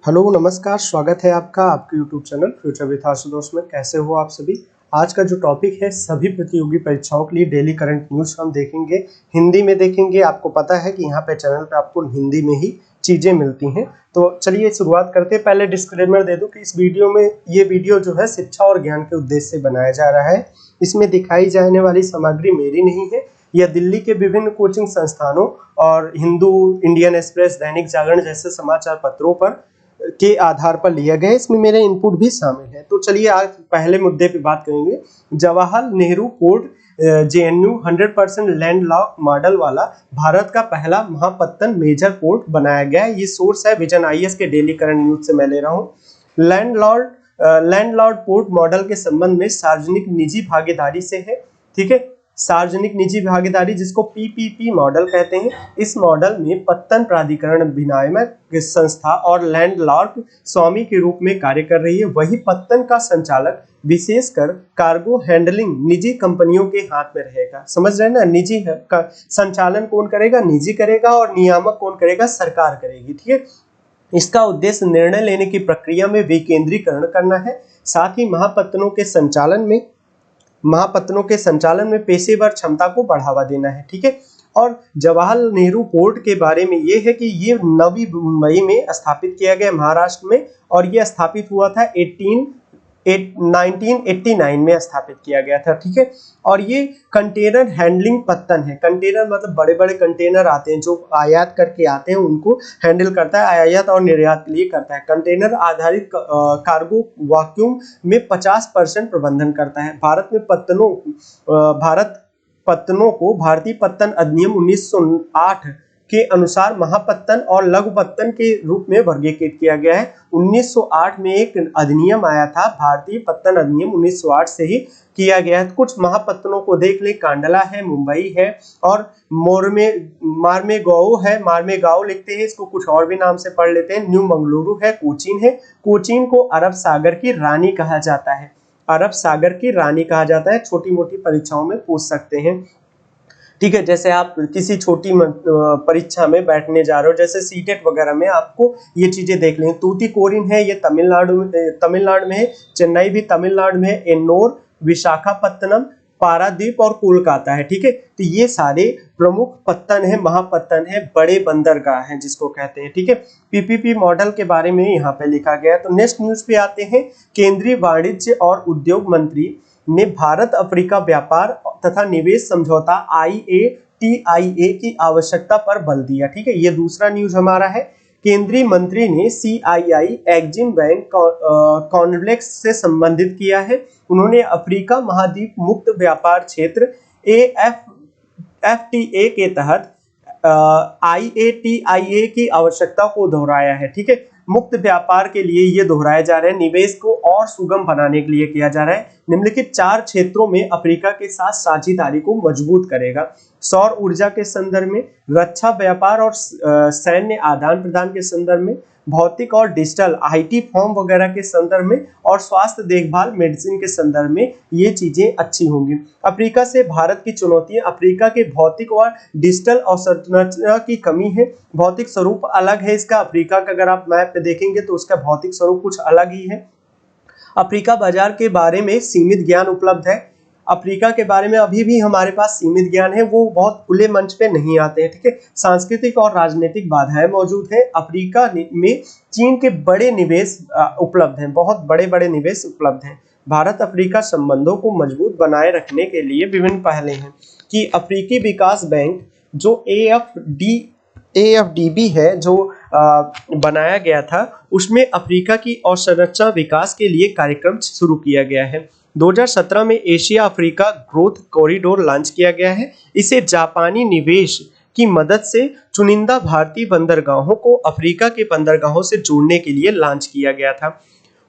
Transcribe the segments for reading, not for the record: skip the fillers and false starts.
Hello नमस्कार, स्वागत है आपका आपके YouTube channel future with Ashutosh में। कैसे हो आप सभी। आज का जो टॉपिक है सभी प्रतियोगी परीक्षाओं के लिए डेली करंट न्यूज़ हम देखेंगे, हिंदी में देखेंगे। आपको पता है कि यहाँ पे चैनल पे आपको हिंदी में ही चीज़ें मिलती हैं। तो चलिए शुरुआत करते हैं। पहले डिस्क्लेमर दे दूं कि इस वीडियो में ये वीडियो जो है शिक्षा और ज्ञान के उद्देश्य से बनाया जा रहा है। इसमें दिखाई जाने वाली सामग्री मेरी नहीं है, यह दिल्ली के विभिन्न कोचिंग संस्थानों और हिंदू, इंडियन एक्सप्रेस, दैनिक जागरण जैसे समाचार पत्रों पर के आधार पर लिया गया है। इसमें मेरे इनपुट भी शामिल है। तो चलिए आज पहले मुद्दे पे बात करेंगे। Jawahar Nehru port JNU 100% landlock model वाला भारत का पहला महापत्तन मेजर पोर्ट बनाया गया है। ये सोर्स है विजन IAS के डेली करंट न्यूज से मैं ले रहा हूँ। लैंडलॉर्ड पोर्ट मॉडल के संबंध में सार्वजनिक निजी भागीदारी से है। ठीक है, सार्वजनिक निजी भागीदारी जिसको PPP मॉडल कहते हैं। इस मॉडल में पत्तन प्राधिकरण विनियामक संस्था और लैंडलॉर्ड स्वामी के रूप में कार्य कर रही है। वही पत्तन का संचालक विशेषकर कार्गो हैंडलिंग निजी कंपनियों के हाथ में रहेगा। समझ रहे हैं ना, निजी का संचालन कौन करेगा, निजी करेगा, और नियामक कौन करेगा, सरकार करेगी। ठीक है, इसका उद्देश्य निर्णय लेने की प्रक्रिया में विकेंद्रीकरण करना है। साथ ही महापत्तनों के संचालन में पेशेवर क्षमता को बढ़ावा देना है। ठीक है, और जवाहरलाल नेहरू पोर्ट के बारे में ये है कि ये नवी मुंबई में स्थापित किया गया महाराष्ट्र में, और ये स्थापित हुआ था 1989 में स्थापित किया गया था। ठीक है, और ये कंटेनर हैंडलिंग पत्तन है। कंटेनर मतलब बड़े बड़े कंटेनर आते हैं जो आयात करके आते हैं, उनको हैंडल करता है, आयात और निर्यात के लिए करता है। कंटेनर आधारित कार्गो वैक्यूम में 50% प्रबंधन करता है। भारत पत्तनों को भारतीय पत्तन अधिनियम 1908 के अनुसार महापत्तन और लघु पत्तन के रूप में वर्गीकृत किया गया है। 1908 में एक अधिनियम आया था, भारतीय पत्तन अधिनियम 1908 से ही किया गया है। कुछ महापत्तनों को देख ले, कांडला है, मुंबई है, और मार्मेगांव है, मार्मेगांव लिखते हैं इसको, कुछ और भी नाम से पढ़ लेते हैं। न्यू मंगलुरु है, कोचीन है। कोचीन को अरब सागर की रानी कहा जाता है। अरब सागर की रानी कहा जाता है। छोटी मोटी परीक्षाओं में पूछ सकते हैं। ठीक है, जैसे आप किसी छोटी परीक्षा में बैठने जा रहे हो, जैसे सीटेट वगैरह में, आपको ये चीजें देख लें। तूतीकोरिन है, ये तमिलनाडु में है। चेन्नई भी तमिलनाडु में है। एन्नोर, विशाखापत्तनम, पारादीप और कोलकाता है। ठीक है, तो ये सारे प्रमुख पत्तन है, महापत्तन है, बड़े बंदरगाह हैं जिसको कहते हैं। ठीक है, PPP मॉडल के बारे में यहाँ पे लिखा गया है। तो नेक्स्ट न्यूज पे आते हैं। केंद्रीय वाणिज्य और उद्योग मंत्री ने भारत अफ्रीका व्यापार तथा निवेश समझौता IATIA की आवश्यकता पर बल दिया। ठीक है, ये दूसरा न्यूज हमारा है। केंद्रीय मंत्री ने CII एक्जिम बैंक कॉन्फ्लिक्ट से संबंधित किया है। उन्होंने अफ्रीका महाद्वीप मुक्त व्यापार क्षेत्र FTA के तहत IATIA की आवश्यकता को दोहराया है। ठीक है, मुक्त व्यापार के लिए ये दोहराया जा रहा है, निवेश को और सुगम बनाने के लिए किया जा रहा है। निम्नलिखित 4 क्षेत्रों में अफ्रीका के साथ साझेदारी को मजबूत करेगा। सौर ऊर्जा के संदर्भ में, रक्षा व्यापार और सैन्य आदान प्रदान के संदर्भ में, भौतिक और डिजिटल IT फॉर्म वगैरह के संदर्भ में, और स्वास्थ्य देखभाल मेडिसिन के संदर्भ में ये चीजें अच्छी होंगी। अफ्रीका से भारत की चुनौतियां, अफ्रीका के भौतिक और डिजिटल अवसंरचना की कमी है। भौतिक स्वरूप अलग है इसका। अफ्रीका का अगर आप मैप पे देखेंगे तो उसका भौतिक स्वरूप कुछ अलग ही है। अफ्रीका बाजार के बारे में सीमित ज्ञान उपलब्ध है। अफ्रीका के बारे में अभी भी हमारे पास सीमित ज्ञान है, वो बहुत खुले मंच पे नहीं आते हैं। ठीक है, सांस्कृतिक और राजनीतिक बाधाएं मौजूद हैं। अफ्रीका में चीन के बड़े निवेश उपलब्ध हैं, बहुत बड़े बड़े निवेश उपलब्ध हैं। भारत अफ्रीका संबंधों को मजबूत बनाए रखने के लिए विभिन्न पहले हैं कि अफ्रीकी विकास बैंक जो AFDB है, जो बनाया गया था, उसमें अफ्रीका की अवसंरचना विकास के लिए कार्यक्रम शुरू किया गया है। 2017 में Asia Africa growth corridor launch किया गया है। इसे जापानी निवेश की मदद से चुनिंदा भारतीय बंदरगाहों को अफ्रीका के बंदरगाहों से जोड़ने के लिए लॉन्च किया गया था।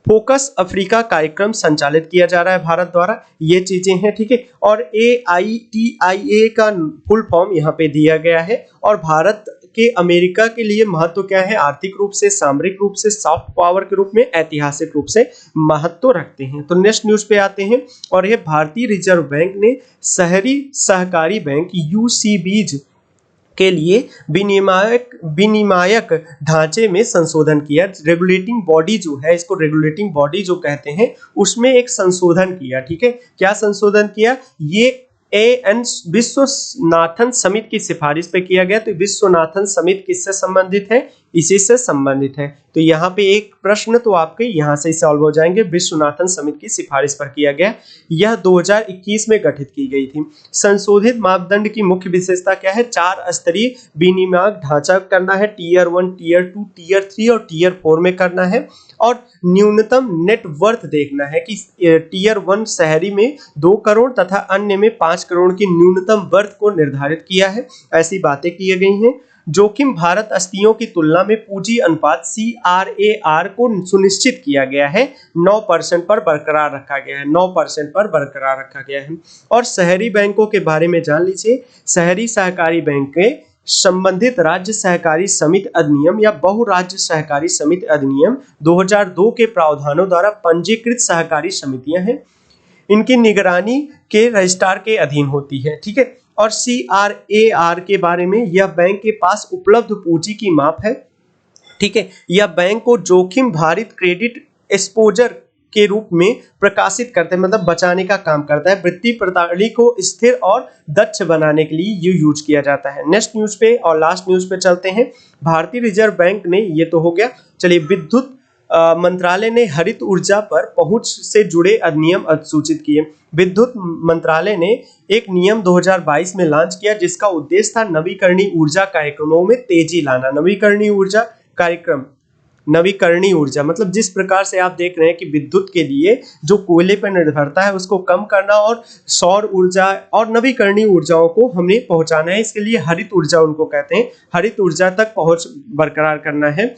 फोकस अफ्रीका कार्यक्रम संचालित किया जा रहा है भारत द्वारा, ये चीजें हैं। ठीक है, और AITIA का फुल फॉर्म यहाँ पे दिया गया है। और भारत के अमेरिका के लिए महत्व क्या है, आर्थिक रूप से, सामरिक रूप से, सॉफ्ट पावर के रूप में, ऐतिहासिक रूप से महत्व रखते हैं। तो नेक्स्ट न्यूज पे आते हैं, और यह भारतीय रिजर्व बैंक ने शहरी सहकारी बैंक UCBs के लिए विनियामक ढांचे में संशोधन किया। रेगुलेटिंग बॉडी जो है, इसको रेगुलेटिंग बॉडी जो कहते हैं, उसमें एक संशोधन किया। ठीक है, क्या संशोधन किया? ये एएन विश्वनाथन समिति की सिफारिश पे किया गया। तो विश्वनाथन समिति किससे संबंधित है? इसी से संबंधित है। तो यहाँ पे एक प्रश्न तो आपके यहाँ से सॉल्व हो जाएंगे। विश्वनाथन समिति की सिफारिश पर किया गया। यह 2021 में गठित की गई थी। संशोधित मापदंड की मुख्य विशेषता क्या है? 4 स्तरीय विनियामक ढांचा करना है। टीयर 1, टीयर 2, टीयर 3 और टीयर 4 में करना है। और न्यूनतम नेट वर्थ देखना है कि टीयर 1 शहरी में 2 करोड़ तथा अन्य में 5 करोड़ की न्यूनतम वर्थ को निर्धारित किया है। ऐसी बातें की गई हैं। जोखिम भारत अस्तियों की तुलना में पूंजी अनुपात CRAR को सुनिश्चित किया गया है। 9% पर बरकरार रखा गया है। 9% पर बरकरार रखा गया है। और शहरी बैंकों के बारे में जान लीजिए। शहरी सहकारी बैंक के संबंधित राज्य सहकारी समिति अधिनियम या बहुराज्य सहकारी समिति अधिनियम 2002 के प्रावधानों द्वारा पंजीकृत सहकारी समितियां हैं। इनकी निगरानी के रजिस्ट्रार के अधीन होती है। ठीक है, और CRAR के बारे में, यह बैंक के पास उपलब्ध पूंजी की माप है। ठीक है, यह बैंक को जोखिम भारित क्रेडिट एक्सपोजर के रूप में प्रकाशित करते हैं, मतलब बचाने का काम करता है। वित्तीय प्रणाली को स्थिर और दक्ष बनाने के लिए ये यूज किया जाता है। नेक्स्ट न्यूज पे और लास्ट न्यूज पे चलते हैं। भारतीय रिजर्व बैंक ने, ये तो हो गया। चलिए, विद्युत मंत्रालय ने हरित ऊर्जा पर पहुंच से जुड़े अधिनियम अधिसूचित किए। विद्युत मंत्रालय ने एक नियम 2022 में लॉन्च किया, जिसका उद्देश्य था नवीकरणीय ऊर्जा कार्यक्रमों में तेजी लाना। नवीकरणीय ऊर्जा कार्यक्रम, नवीकरणीय ऊर्जा मतलब जिस प्रकार से आप देख रहे हैं कि विद्युत के लिए जो कोयले पर निर्भरता है उसको कम करना और सौर ऊर्जा और नवीकरणीय ऊर्जाओं को हमें पहुंचाना है। इसके लिए हरित ऊर्जा उनको कहते हैं। हरित ऊर्जा तक पहुंच बरकरार करना है।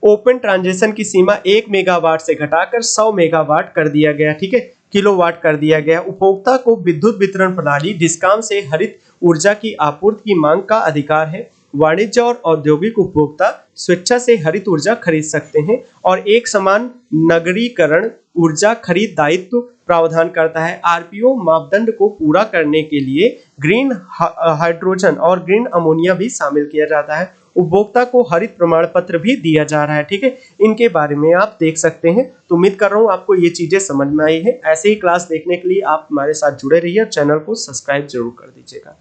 ओपन ट्रांजिशन की सीमा 1 मेगावाट से घटाकर 100 मेगावाट कर दिया गया। ठीक है, किलोवाट कर दिया गया। उपभोक्ता को विद्युत वितरण प्रणाली डिस्कॉम से हरित ऊर्जा की आपूर्ति की मांग का अधिकार है। वाणिज्य और औद्योगिक उपभोक्ता स्वेच्छा से हरित ऊर्जा खरीद सकते हैं। और एक समान नगरीकरण ऊर्जा खरीद दायित्व प्रावधान करता है। आरपीओ मापदंड को पूरा करने के लिए ग्रीन हाइड्रोजन और ग्रीन अमोनिया भी शामिल किया जाता है। उपभोक्ता को हरित प्रमाण पत्र भी दिया जा रहा है। ठीक है, इनके बारे में आप देख सकते हैं। तो उम्मीद कर रहा हूँ आपको ये चीजें समझ में आई है। ऐसे ही क्लास देखने के लिए आप हमारे साथ जुड़े रहिए और चैनल को सब्सक्राइब जरूर कर दीजिएगा।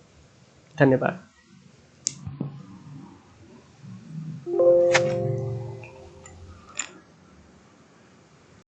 धन्यवाद।